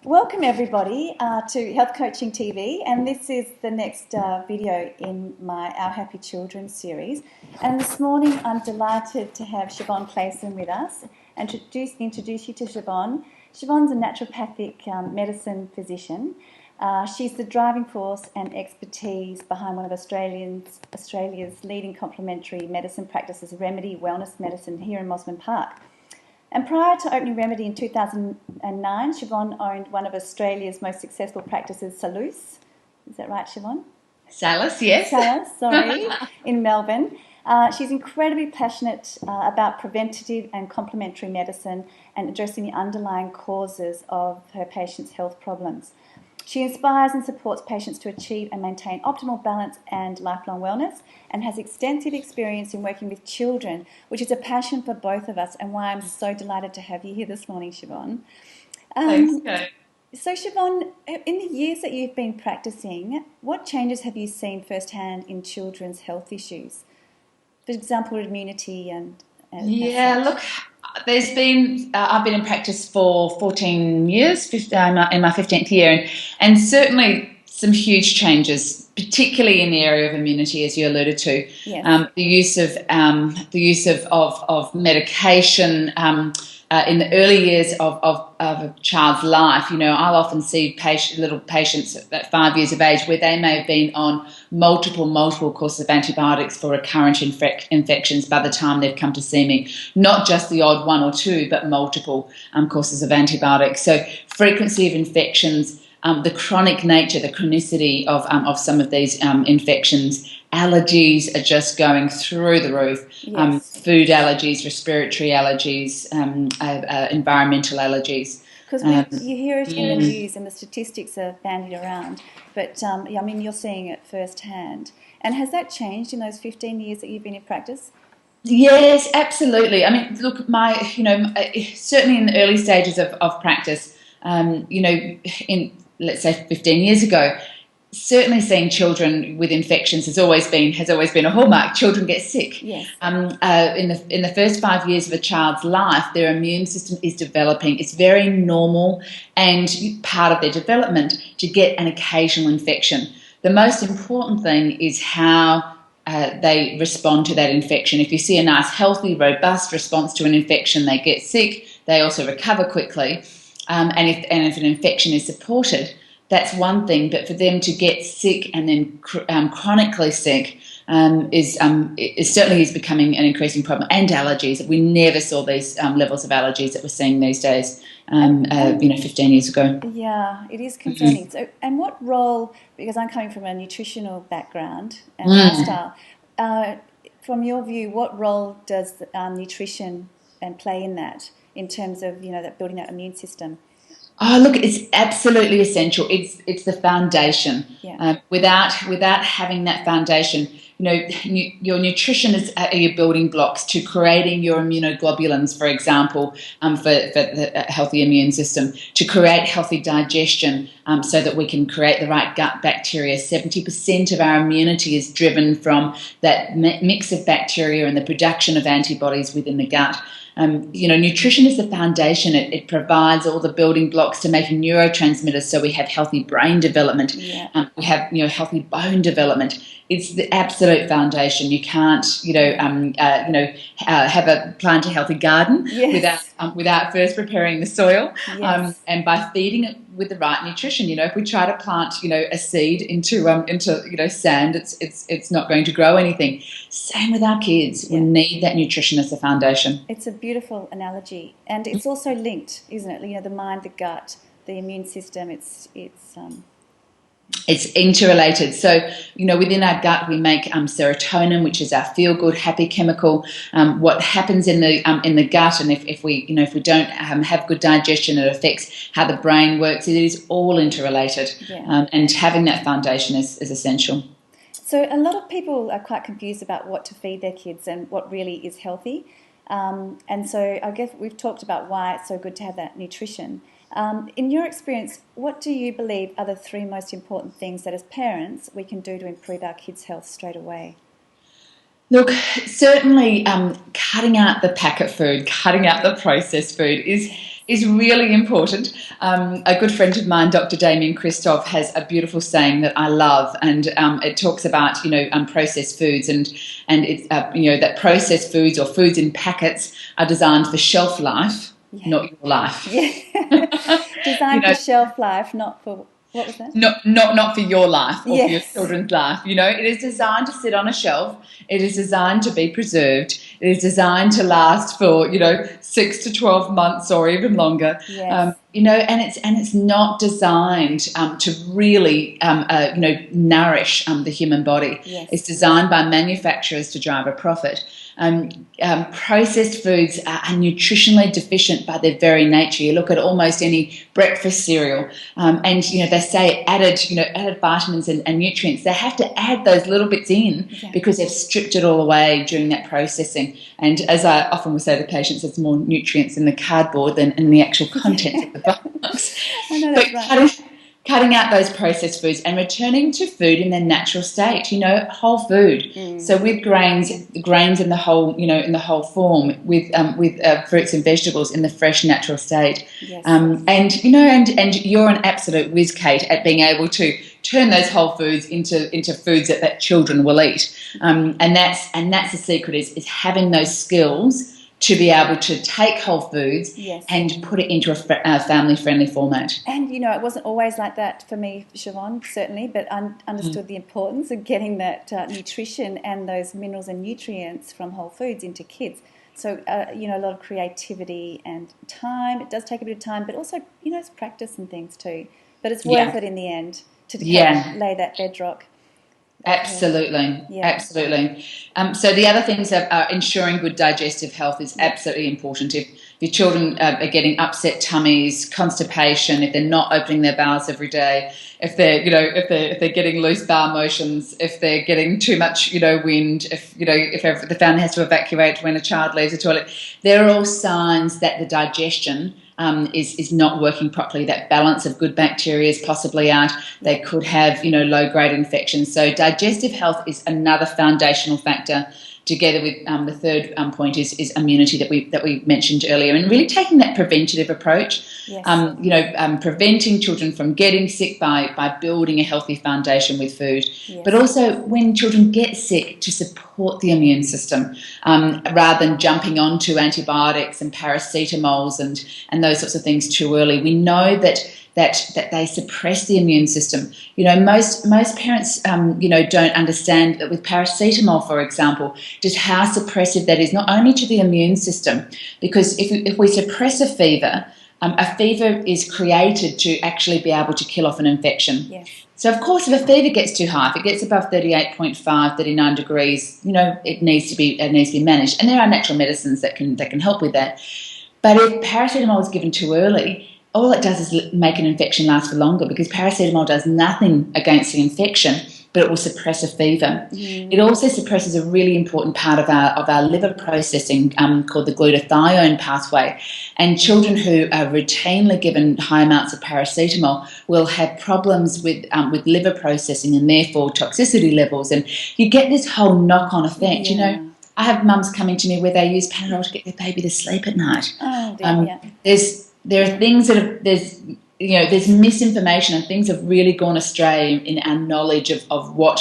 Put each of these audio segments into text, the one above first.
Welcome everybody to Health Coaching TV, and this is the next video in my Our Happy Children series. And this morning I'm delighted to have Chevonne Clasen with us and introduce you to Chevonne. Chevonne's a naturopathic medicine physician. She's the driving force and expertise behind one of Australia's leading complementary medicine practices, Remede Wellness Medicine, here in Mosman Park. And prior to opening Remede in 2009, Chevonne owned one of Australia's most successful practices, Salus. Is that right, Chevonne? Salus, yes. Salus, sorry, in Melbourne. She's incredibly passionate about preventative and complementary medicine and addressing the underlying causes of her patients' health problems. She inspires and supports patients to achieve and maintain optimal balance and lifelong wellness, and has extensive experience in working with children, which is a passion for both of us and why I'm so delighted to have you here this morning, Chevonne. Thanks, Kate. So Chevonne, in the years that you've been practicing, what changes have you seen firsthand in children's health issues? For example, immunity and look, there's been, I've been in practice for 14 years, in my 15th year, and certainly some huge changes, particularly in the area of immunity, as you alluded to. Yes. The use of medication in the early years of a child's life. You know, I'll often see little patients at 5 years of age where they may have been on multiple courses of antibiotics for recurrent infections by the time they've come to see me. Not just the odd one or two, but multiple courses of antibiotics. So frequency of infections, the chronic nature, the chronicity of some of these infections. Allergies are just going through the roof. Yes. Food allergies, respiratory allergies, environmental allergies. Because you hear it in the news and the statistics are bandied around, but I mean, you're seeing it firsthand. And has that changed in those 15 years that you've been in practice? Yes, absolutely. I mean, look, certainly in the early stages of practice, in, let's say, 15 years ago, certainly seeing children with infections has always been a hallmark. Children get sick. Yes. In the first 5 years of a child's life, their immune system is developing. It's very normal and part of their development to get an occasional infection. The most important thing is how they respond to that infection. If you see a nice, healthy, robust response to an infection, they get sick. They also recover quickly. And if an infection is supported, that's one thing, but for them to get sick and then chronically sick is certainly becoming an increasing problem. And allergies, we never saw these levels of allergies that we're seeing these days. 15 years ago. Yeah, it is concerning. So, and what role? Because I'm coming from a nutritional background and lifestyle. From your view, what role does nutrition play in that, in terms of that building that immune system? Oh, look, it's absolutely essential. It's the foundation. Yeah. Without having that foundation, your nutrition is your building blocks to creating your immunoglobulins, for example, for the healthy immune system, to create healthy digestion, so that we can create the right gut bacteria. 70% of our immunity is driven from that mix of bacteria and the production of antibodies within the gut. Nutrition is the foundation. It provides all the building blocks to making neurotransmitters, so we have healthy brain development. Yeah. We have healthy bone development. It's the absolute foundation. You can't plant a healthy garden. Yes. without first preparing the soil. Yes. And by feeding it with the right nutrition. If we try to plant a seed into sand, it's not going to grow anything. Same with our kids. We need that nutrition as the foundation. It's a beautiful analogy, and it's also linked, isn't it? The mind, the gut, the immune system. It's interrelated. So, within our gut we make serotonin, which is our feel-good, happy chemical. What happens in the gut, and if we don't have good digestion, it affects how the brain works. It is all interrelated, and having that foundation is essential. So, a lot of people are quite confused about what to feed their kids and what really is healthy. And so, I guess we've talked about why it's so good to have that nutrition. In your experience, what do you believe are the three most important things that as parents we can do to improve our kids' health straight away? Look, certainly cutting out the packet food, cutting out the processed food is is really important. A good friend of mine, Dr. Damien Christoph, has a beautiful saying that I love, and it talks about processed foods, and it's that processed foods or foods in packets are designed for shelf life, not your life. Yeah. Designed for shelf life, not for, what was that? Not for your life or for your Yes. children's life. It is designed to sit on a shelf. It is designed to be preserved. It is designed to last for 6 to 12 months or even longer. Yes. And it's not designed to really nourish the human body. Yes. It's designed by manufacturers to drive a profit. Processed foods are nutritionally deficient by their very nature. You look at almost any breakfast cereal, and they say added vitamins and nutrients. They have to add those little bits in because they've stripped it all away during that processing. And as I often will say to patients, there's more nutrients in the cardboard than in the actual contents of the box. I know that's right. Cutting out those processed foods and returning to food in their natural state, whole food. So with grains in the whole form, with fruits and vegetables in the fresh natural state. Yes. And you're an absolute whiz, Kate, at being able to turn those whole foods into foods that children will eat. And that's the secret is having those skills to be able to take whole foods and put it into a family-friendly format. And, it wasn't always like that for me, Chevonne, certainly, but I understood the importance of getting that nutrition and those minerals and nutrients from whole foods into kids. So, a lot of creativity and time. It does take a bit of time, but also, it's practice and things too. But it's worth it in the end to help lay that bedrock. Absolutely. So the other things are ensuring good digestive health is absolutely important. If your children are getting upset tummies, constipation, if they're not opening their bowels every day, if they're getting loose bowel motions, if they're getting too much wind, if the family has to evacuate when a child leaves the toilet, they're all signs that the digestion is not working properly. That balance of good bacteria is possibly out. They could have low-grade infections. So digestive health is another foundational factor. Together with the third point is immunity that we mentioned earlier, and really taking that preventative approach. Preventing children from getting sick by building a healthy foundation with food, but also when children get sick to support the immune system rather than jumping onto antibiotics and paracetamols and those sorts of things too early. We know that they suppress the immune system. Most parents, don't understand that with paracetamol, for example, just how suppressive that is, not only to the immune system, because if we suppress a fever is created to actually be able to kill off an infection. Yes. So, of course, if a fever gets too high, if it gets above 38.5, 39 degrees, it needs to be managed. And there are natural medicines that can help with that. But if paracetamol is given too early, all it does is make an infection last for longer, because paracetamol does nothing against the infection, but it will suppress a fever. It also suppresses a really important part of our liver processing called the glutathione pathway. And children who are routinely given high amounts of paracetamol will have problems with liver processing and therefore toxicity levels. And you get this whole knock-on effect. I have mums coming to me where they use Panadol to get their baby to sleep at night. Oh, dear, There are things there's misinformation, and things have really gone astray in our knowledge of what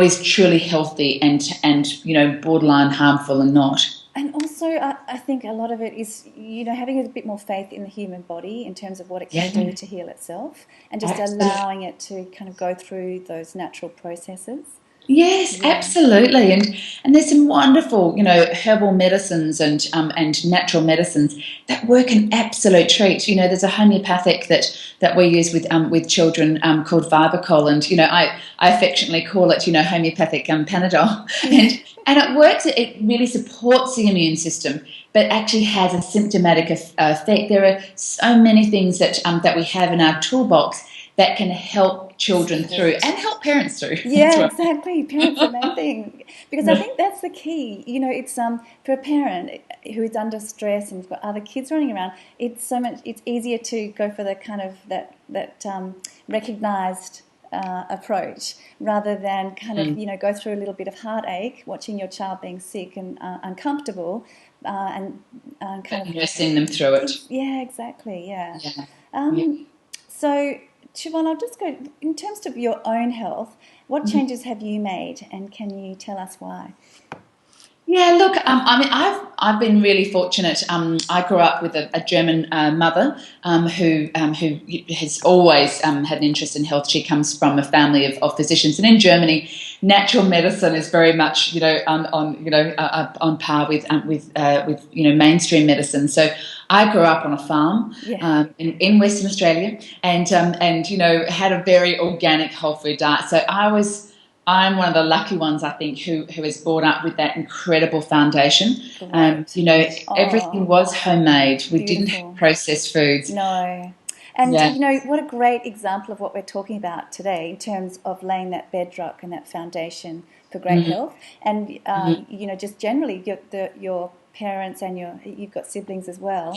is truly healthy and borderline harmful and not. And also, I think a lot of it is, having a bit more faith in the human body in terms of what it can do to heal itself, and just allowing it to kind of go through those natural processes. Yes, absolutely, and there's some wonderful, herbal medicines and natural medicines that work an absolute treat. There's a homeopathic that we use with children called Vibacol, and I affectionately call it homeopathic Panadol, and it works. It really supports the immune system, but actually has a symptomatic effect. There are so many things that we have in our toolbox that can help children through and help parents through. Yeah, exactly. Parents are the main thing, because I think that's the key. It's for a parent who is under stress and has got other kids running around. It's easier to go for the kind of that recognised approach rather than kind of go through a little bit of heartache watching your child being sick and uncomfortable. and kind of nursing them through it. Yeah, exactly. Yeah. Yeah. So, Chevonne, I'll just go in terms of your own health. What changes have you made, and can you tell us why? Yeah, look, I mean, I've been really fortunate. I grew up with a German mother who has always had an interest in health. She comes from a family of physicians, and in Germany, natural medicine is very much on par with mainstream medicine. So I grew up on a farm in Western Australia, and had a very organic whole food diet. So I'm one of the lucky ones, I think, who is brought up with that incredible foundation. Everything was homemade. We didn't have processed foods. No. And, what a great example of what we're talking about today in terms of laying that bedrock and that foundation for great health. And, just generally your parents and you've got siblings as well.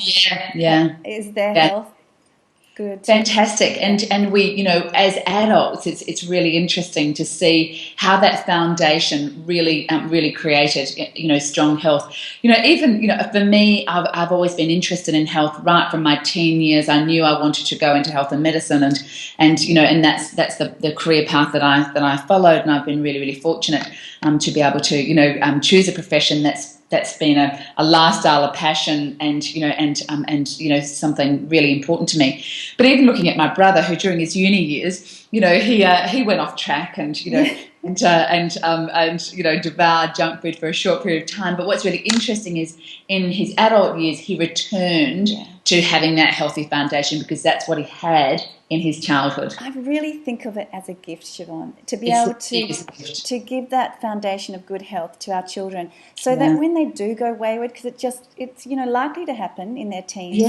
Yeah. Is their health good? Fantastic. And we, as adults, it's really interesting to see how that foundation really created, strong health. Even, for me, I've always been interested in health right from my teen years. I knew I wanted to go into health and medicine, and that's the career path that I followed, and I've been really, really fortunate to be able to, choose a profession that's been a lifestyle, a passion, and something really important to me. But even looking at my brother, who during his uni years, he went off track and devoured junk food for a short period of time. But what's really interesting is in his adult years, he returned to having that healthy foundation because that's what he had in his childhood. I really think of it as a gift, Chevonne, to be able to give that foundation of good health to our children, so that when they do go wayward, because it's likely to happen in their teens,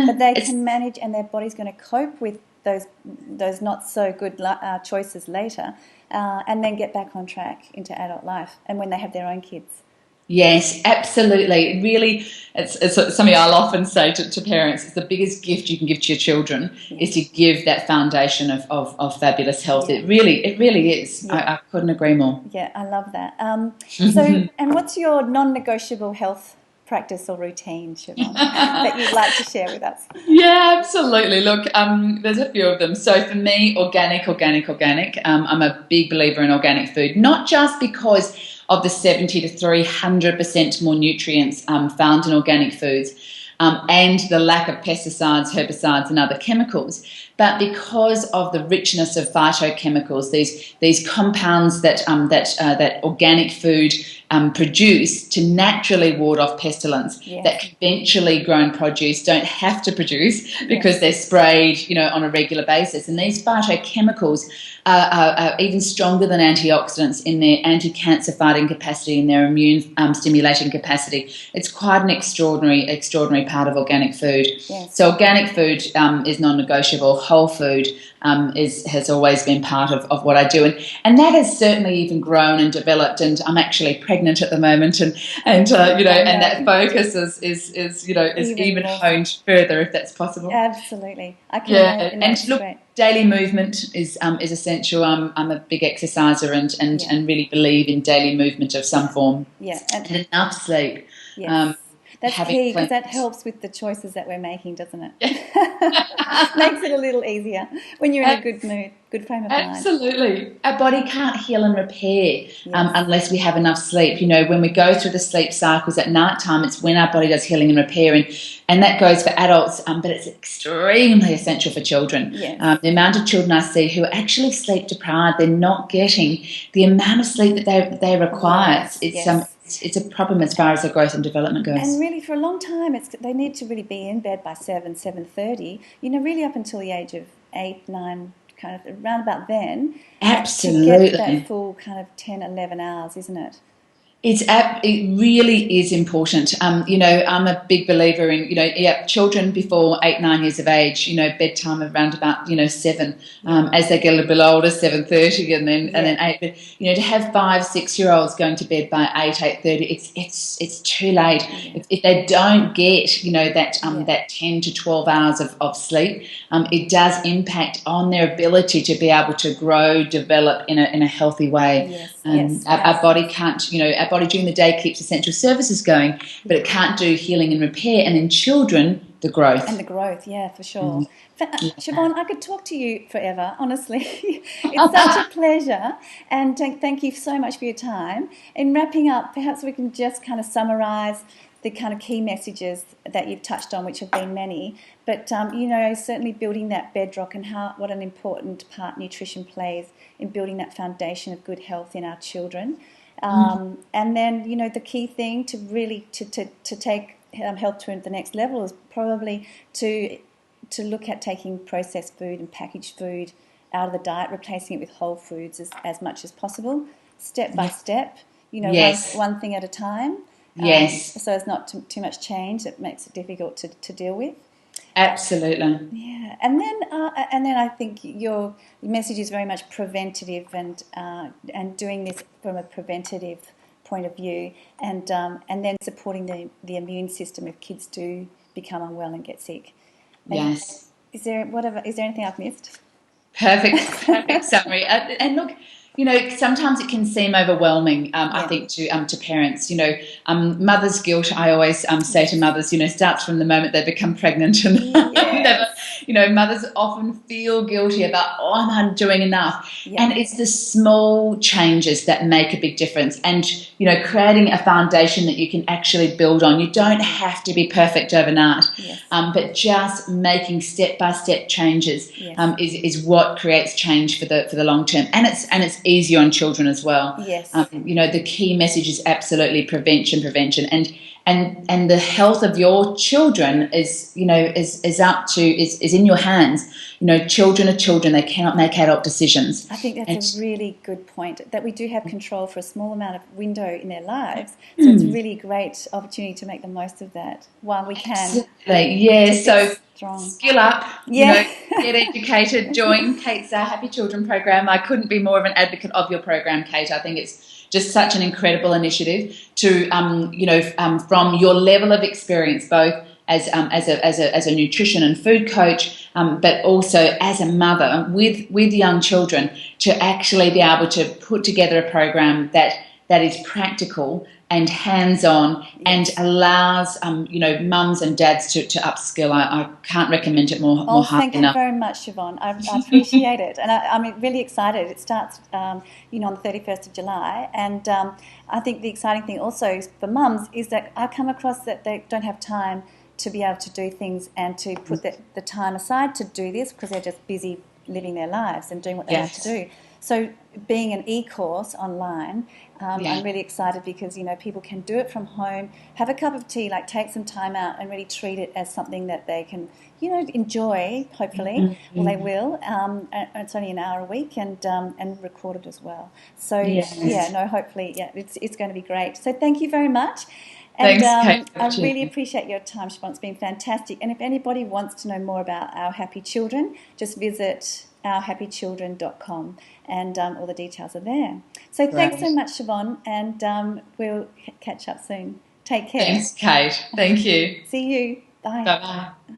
but they can manage, and their body's going to cope with those not so good choices later, and then get back on track into adult life, and when they have their own kids. Yes, absolutely. Really, it's something I'll often say to parents. It's the biggest gift you can give to your children is to give that foundation of fabulous health. Yeah. It really is. Yeah. I couldn't agree more. Yeah, I love that. And what's your non-negotiable health practice or routine, Chevonne, that you'd like to share with us? Yeah, absolutely. Look, there's a few of them. So for me, organic. I'm a big believer in organic food, not just because of the 70 to 300% more nutrients found in organic foods and the lack of pesticides, herbicides and other chemicals, but because of the richness of phytochemicals, these compounds that organic food produce to naturally ward off pestilence that conventionally grown produce don't have to produce because they're sprayed, on a regular basis. And these phytochemicals are even stronger than antioxidants in their anti-cancer fighting capacity and their immune stimulating capacity. It's quite an extraordinary part of organic food. Yes. So organic food is non-negotiable. Whole food has always been part of what I do, and that has certainly even grown and developed. And I'm actually pregnant at the moment, and that focus is even honed further if that's possible. Absolutely, I can imagine. And look, daily movement is essential. I'm a big exerciser and really believe in daily movement of some form. Yeah, and enough sleep. Yes. That's key, because that helps with the choices that we're making, doesn't it? Makes it a little easier when you're in a good mood, good frame of mind. Absolutely. Our body can't heal and repair unless we have enough sleep. When we go through the sleep cycles at night time, it's when our body does healing and repair, and that goes for adults, but it's extremely essential for children. Yes. The amount of children I see who are actually sleep deprived, they're not getting the amount of sleep that they require. It's a problem as far as their growth and development goes. And really, for a long time, they need to really be in bed by 7:30. Really up until the age of 8, 9, kind of around about then. Absolutely. To get that full kind of 10, 11 hours, isn't it? It really is important. I'm a big believer in, children before 8, 9 years of age, bedtime around about, 7, as they get a little bit older, 7:30 and then 8. But, to have 5, 6-year-olds going to bed by 8, 8:30, it's too late. Yeah. If they don't get, that 10 to 12 hours of sleep, it does impact on their ability to be able to grow, develop in a healthy way. Yes. Our body can't, body during the day keeps essential services going, but it can't do healing and repair. And in children, the growth. And the growth, yeah, for sure. Yeah. Chevonne, I could talk to you forever, honestly. It's such a pleasure, and thank you so much for your time. In wrapping up, perhaps we can just kind of summarise the kind of key messages that you've touched on, which have been many, but certainly building that bedrock and what an important part nutrition plays in building that foundation of good health in our children. And then, the key thing to really to take health to the next level is probably to look at taking processed food and packaged food out of the diet, replacing it with whole foods as much as possible, step by step, one thing at a time. So as not too much change that makes it difficult to deal with. Absolutely. Yeah, and then I think your message is very much preventative and doing this from a preventative point of view, and then supporting the immune system if kids do become unwell and get sick. Yes. Is there anything I've missed? Perfect summary. And look, sometimes it can seem overwhelming, I think, to parents. Mother's guilt, I always say to mothers, starts from the moment they become pregnant. And mothers often feel guilty about, I'm not doing enough. Yeah. And it's the small changes that make a big difference. And, creating a foundation that you can actually build on. You don't have to be perfect overnight, but just making step-by-step changes is what creates change for the long term. And it's easier on children as well. Yes. The key message is absolutely prevention, and the health of your children is in your hands. Children are children; they cannot make adult decisions. I think that's a really good point. That we do have control for a small amount of window in their lives, so it's a really great opportunity to make the most of that while we can. Absolutely, yeah. So strong. Skill up, get educated, join Kate's Happy Children program. I couldn't be more of an advocate of your program, Kate. I think it's just such an incredible initiative to, from your level of experience, both as a nutrition and food coach, but also as a mother with young children, to actually be able to put together a program that is practical and hands-on and allows mums and dads to upskill. I can't recommend it more highly enough. Thank you very much, Chevonne. I appreciate it, and I'm really excited. It starts on the 31st of July, and I think the exciting thing also for mums is that I come across that they don't have time to be able to do things and to put the time aside to do this because they're just busy living their lives and doing what they have to do. So being an e-course online, I'm really excited because, people can do it from home, have a cup of tea, take some time out and really treat it as something that they can, enjoy, hopefully. Well, they will. And it's only an hour a week and recorded as well. So, hopefully, it's going to be great. So thank you very much. And Thanks, Kate. I really appreciate your time, Chevonne. It's been fantastic. And if anybody wants to know more about Our Happy Children, just visit ourhappychildren.com and all the details are there. So thanks so much, Chevonne, and we'll catch up soon. Take care. Thanks, Kate. Thank you. See you. Bye. Bye-bye.